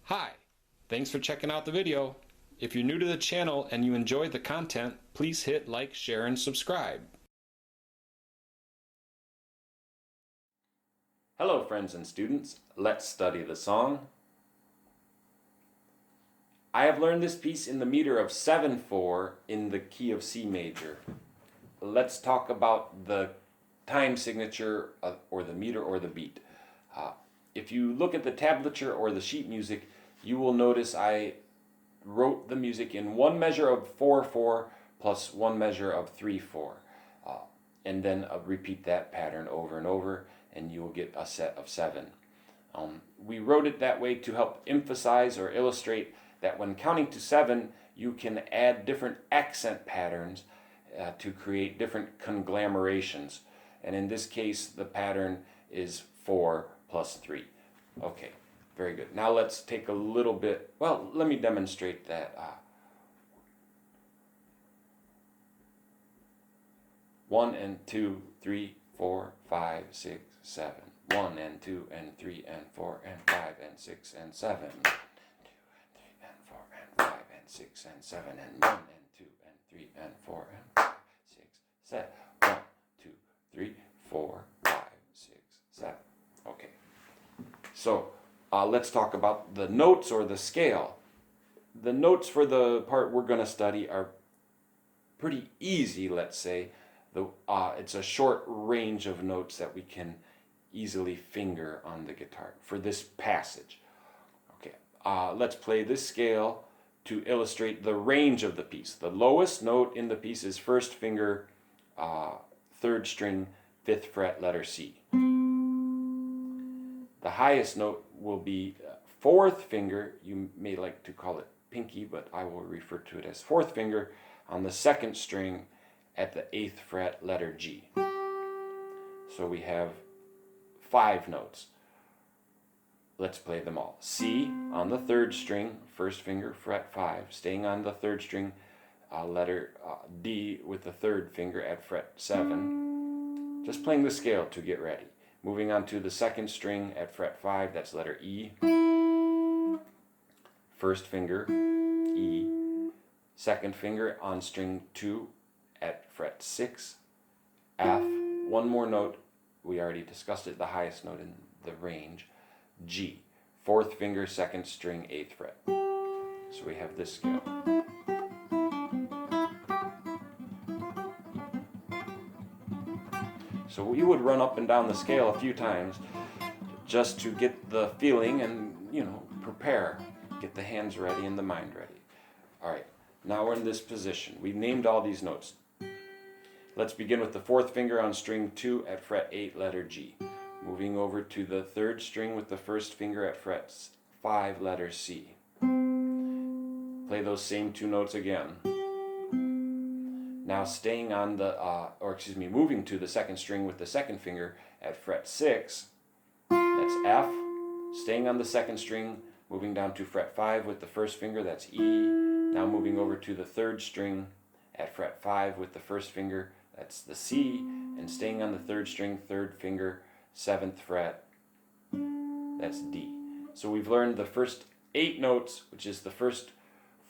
Hi, thanks for checking out the video. If you're new to the channel and you enjoyed the content, please hit like, share, and subscribe. Hello friends and students, let's study the song. I have learned this piece in the meter of 7/4 in the key of C major. Let's talk about the time signature or the meter or the beat. If you look at the tablature or the sheet music, you will notice I wrote the music in one measure of 4/4 plus one measure of 3/4. And then repeat that pattern over and over, and you will get a set of 7. We wrote it that way to help emphasize or illustrate that when counting to 7, you can add different accent patterns to create different conglomerations. And in this case, the pattern is 4 plus 3. Okay, very good. Now let's take a little bit, well, let me demonstrate that. 1 and 2, 3, 4, 5, 6, 7. 1 and 2 and 3 and 4 and 5 and 6 and 7. 2 and 3 and 4 and 5 and 6 and 7 and 1 and 2 and 3 and 4 and 5, 6, 7. 1, 2, 3, 4, 5, 6, 7. Okay. So let's talk about the notes or the scale. The notes for the part we're going to study are pretty easy, let's say. It's a short range of notes that we can easily finger on the guitar for this passage. Okay, let's play this scale to illustrate the range of the piece. The lowest note in the piece is first finger, 3rd string, 5th fret, letter C. The highest note will be 4th finger. You may like to call it pinky, but I will refer to it as 4th finger on the 2nd string at the 8th fret, letter G. So we have 5 notes. Let's play them all. C on the 3rd string, 1st finger, fret 5. Staying on the 3rd string, letter D with the 3rd finger at fret 7. Just playing the scale to get ready. Moving on to the 2nd string at fret 5, that's letter E. 1st finger, E. 2nd finger on string 2 at fret 6, F. One more note, we already discussed it, the highest note in the range, G. 4th finger, 2nd string, 8th fret. So we have this scale. So we would run up and down the scale a few times just to get the feeling and, prepare. Get the hands ready and the mind ready. All right, now we're in this position. We've named all these notes. Let's begin with the 4th finger on string 2 at fret 8, letter G. Moving over to the 3rd string with the 1st finger at fret 5, letter C. Play those same 2 notes again. Now staying on the, moving to the 2nd string with the 2nd finger at fret 6, that's F. Staying on the 2nd string, moving down to fret 5 with the 1st finger, that's E. Now moving over to the 3rd string at fret 5 with the 1st finger, that's the C, and staying on the 3rd string, 3rd finger, 7th fret, that's D. So we've learned the first 8 notes, which is the first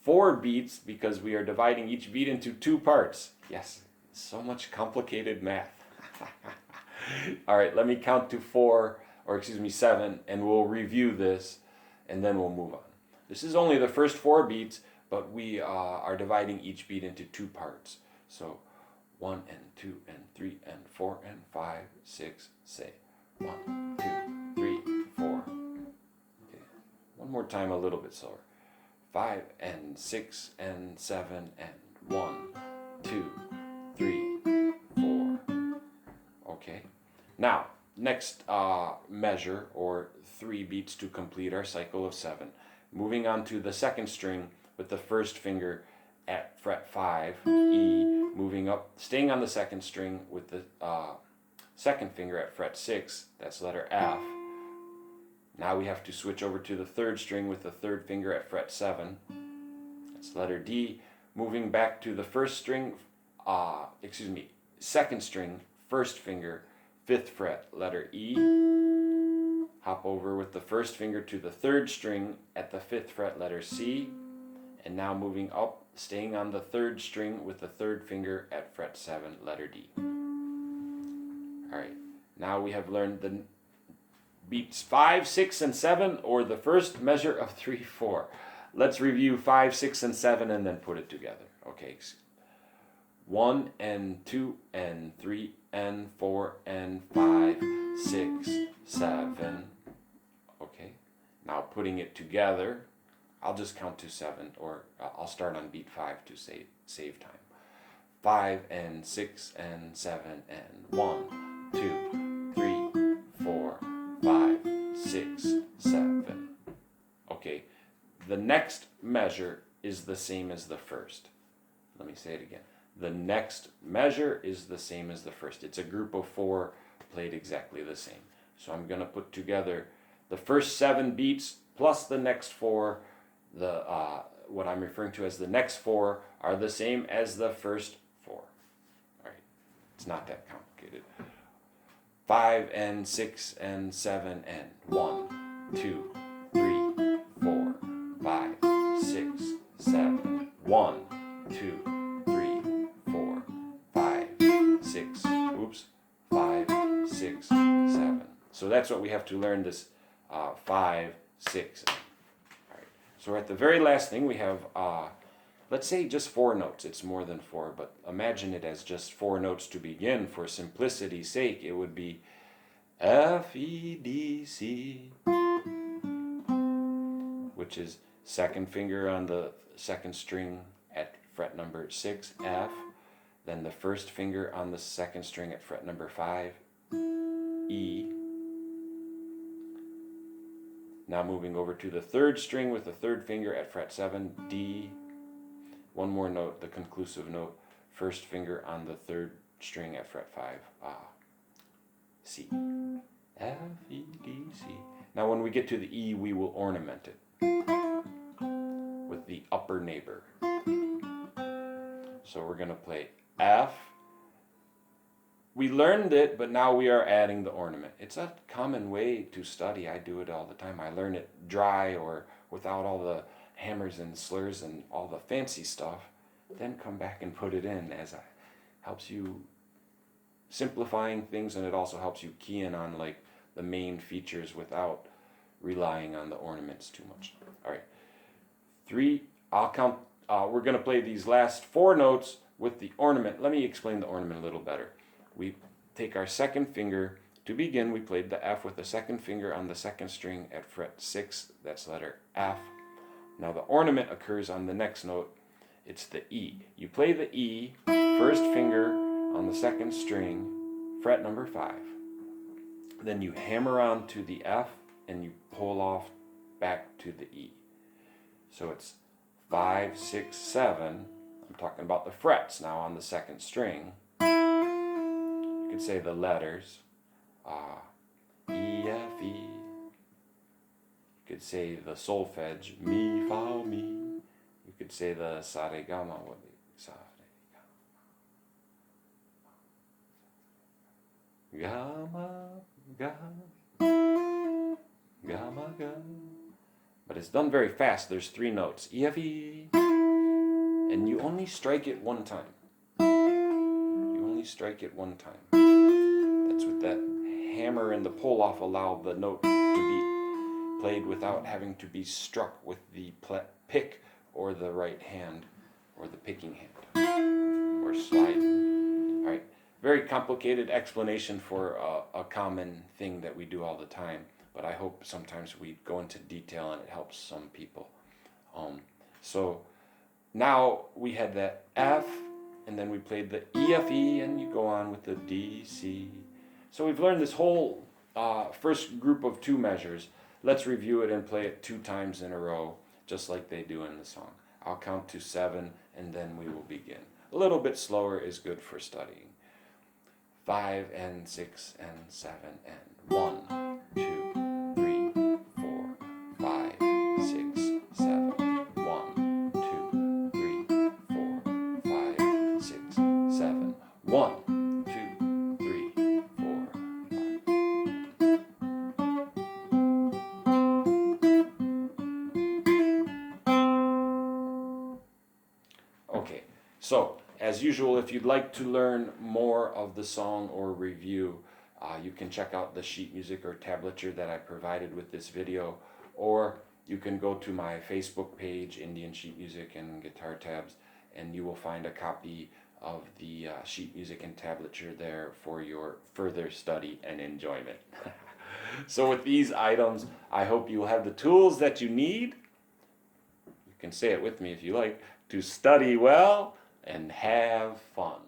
4 beats, because we are dividing each beat into 2 parts. Yes, so much complicated math. All right, let me count to 7, and we'll review this, and then we'll move on. This is only the first 4 beats, but we are dividing each beat into 2 parts. So 1 and 2 and 3 and 4 and 5, 6, say 1, 2, 3, 4. Okay. One more time, a little bit slower. 5 and 6 and 7 and 1, 2, 3, 4. Okay. Now, next measure, or 3 beats to complete our cycle of 7. Moving on to the 2nd string with the 1st finger at fret 5, E, moving up, staying on the 2nd string with the 2nd finger at fret 6, that's letter F. Now we have to switch over to the 3rd string with the 3rd finger at fret 7, that's letter D. Moving back to the 2nd string, 2nd string, 1st finger, 5th fret, letter E. hop over with the first finger to the third string at the 5th fret, letter C, and now moving up, staying on the third string with the third finger at fret 7, letter D. All right, now we have learned the beats 5, 6, and 7, or the first measure of 3, 4. Let's review 5, 6, and 7 and then put it together. Okay, 1 and 2 and 3 and 4 and 5, 6, 7. Okay, now putting it together, I'll just count to 7, or I'll start on beat 5 to save time. 5 and 6 and 7 and 1, 2, 3, 4, 5, 6, 7. Okay, the next measure is the same as the first. Let me say it again. The next measure is the same as the first. It's a group of 4 played exactly the same. So I'm going to put together the first 7 beats plus the next 4. What I'm referring to as the next 4 are the same as the first 4. All right, it's not that complicated. 5 and 6 and 7 and 1, 2, 3, 4, 5, 6, 7. 1, 2, 3, 4, 5, 6. Oops, 5, 6, 7. So that's what we have to learn, this 5, 6. All right. So at the very last thing we have, let's say just 4 notes. It's more than 4, but imagine it as just 4 notes to begin. For simplicity's sake, it would be F, E, D, C, which is second finger on the second string at fret number 6, F, then the first finger on the second string at fret number 5, E. Now moving over to the third string with the third finger at fret 7, D. One more note, the conclusive note, first finger on the third string at fret 5, C. F, E, D, C. Now when we get to the E, we will ornament it with the upper neighbor. So we're going to play F. We learned it, but now we are adding the ornament. It's a common way to study. I do it all the time. I learn it dry or without all the hammers and slurs and all the fancy stuff, then come back and put it in helps you simplifying things, and it also helps you key in on like the main features without relying on the ornaments too much. All right, 3. I'll count. We're going to play these last 4 notes with the ornament. Let me explain the ornament a little better. We take our second finger. To begin, we played the F with the second finger on the second string at fret 6. That's letter F. Now the ornament occurs on the next note. It's the E. You play the E, first finger on the second string, fret number 5. Then you hammer on to the F and you pull off back to the E. So it's 5, 6, 7. I'm talking about the frets now on the second string. You could say the letters, E, F, E. You could say the solfege, mi, fa, mi. You could say the sa, re, ga, ma, what the sa, re, ga. Ga, ma, ga, ga, ma, ga. But it's done very fast. There's 3 notes, E, F, E, and you only strike it one time. You only strike it one time. That's what that hammer and the pull off allow the note to be played without having to be struck with the pick or the right hand or the picking hand or slide. All right, very complicated explanation for a common thing that we do all the time, but I hope sometimes we go into detail and it helps some people. So now we had that F, and then we played the E, F, E, and you go on with the D, C. So we've learned this whole first group of 2 measures. Let's review it and play it 2 times in a row, just like they do in the song. I'll count to 7, and then we will begin. A little bit slower is good for studying. 5 and 6 and 7 and 1, 2, 3, 4, 5, 6, 7. 1, 2, 3, 4, 5, 6, 7. 1, 2, 3, 4, 5. So, as usual, if you'd like to learn more of the song or review, you can check out the sheet music or tablature that I provided with this video, or you can go to my Facebook page, Indian Sheet Music and Guitar Tabs, and you will find a copy of the sheet music and tablature there for your further study and enjoyment. So with these items, I hope you will have the tools that you need, you can say it with me if you like, to study well and have fun.